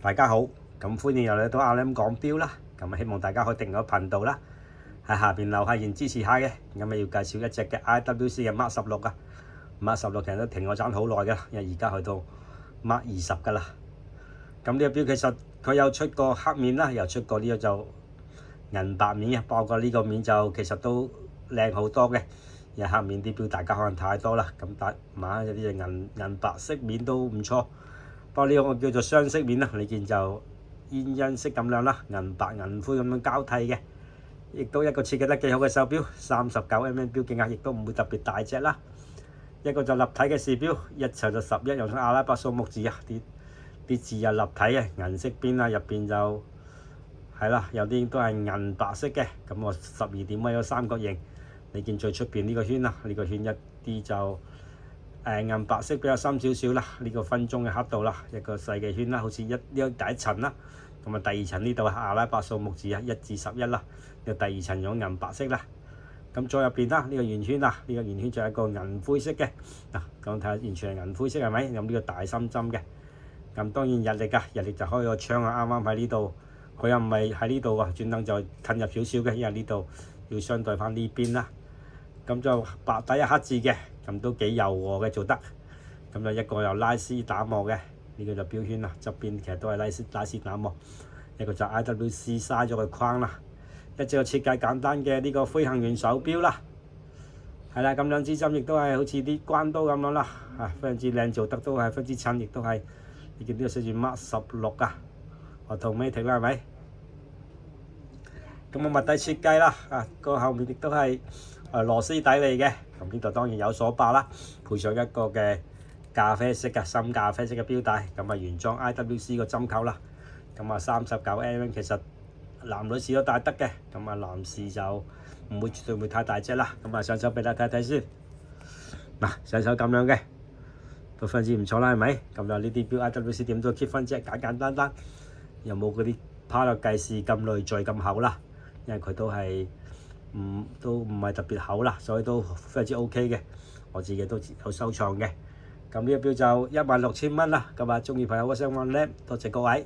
大家好，咁歡迎又嚟到阿 Lam 講錶啦。咁希望大家可以訂閱個頻道啦，喺下邊留下言支持下嘅。咁要介紹一隻嘅 IWC 嘅 Mark 16啊，Mark 16其實都停我賺好耐㗎，因為而家去到 Mark 20㗎啦。咁呢個錶其實佢有出過黑面啦，又出過呢個就銀白面啊，不過呢個面就其實都靚好多嘅。因為黑面啲錶大家可能太多啦，咁買咗呢隻銀白色面都唔錯。不過呢個叫做雙色面啦，你見就鴛鴦色咁樣啦，銀白銀灰咁樣交替嘅，亦都一個設計得幾好嘅手錶，39mm 錶徑啊，亦都唔會特別大隻啦。一個就立體嘅時錶，一齊就11，用咗阿拉伯數目字啊，啲字又立體嘅，銀色邊啊，入邊就係啦，有啲都係銀白色嘅。咁我12點位有三角形，你見最出邊呢個圈啊，呢個圈一啲就銀白色比較深少少啦，呢個分鐘嘅刻度啦，一個細嘅圈啦，好似呢個第一層啦，咁啊第二層呢度係阿拉伯數目字啊，1至11啦，呢個第二層用銀白色啦，咁再入邊啦，呢個圓圈啊，呢個圓圈就係一個銀灰色嘅嗱，咁睇下完全係銀灰色係咪？咁呢個大深針嘅，咁當然日曆㗎，日曆就開個窗啊，啱啱喺呢度，佢又唔係喺呢度喎，專登就近入少少嘅，因為呢度要相對翻呢邊啦。咁就白底黑字嘅，咁都幾柔和嘅做得。咁就一個有拉絲打磨嘅，呢個就錶圈啦，側邊其實都係拉絲打磨。一個就 IWC 嘥咗個框啦，一隻個設計簡單嘅呢個飛行員手錶啦。係啦，咁兩支針亦都係好似啲關刀咁樣啦，非常之靚，做得都係非常之襯，亦都係你見呢個寫住 Mark 16啊，automatic 啦係咪？咁物底設計啦，個後面亦都係螺絲底嚟嘅，咁呢度當然有鎖把啦，配上一個嘅咖啡色嘅深咖啡色嘅錶帶，咁原裝 IWC 個針扣啦，咁39mm 其實男女士都戴得嘅，咁男士就絕對唔會太大隻啦，咁上手俾大家睇睇先，上手咁樣嘅，都非常之唔錯啦，係咪？咁就呢啲錶 IWC 點都 keep 翻隻簡簡單單，又冇嗰啲拋落計時咁累贅咁厚啦，因為佢都係都唔係特別厚啦，所以都非常之 OK 嘅，我自己都有收藏嘅。咁呢個錶就16000蚊啦，咁中意朋友 WhatsApp 我 Lam，多謝各位。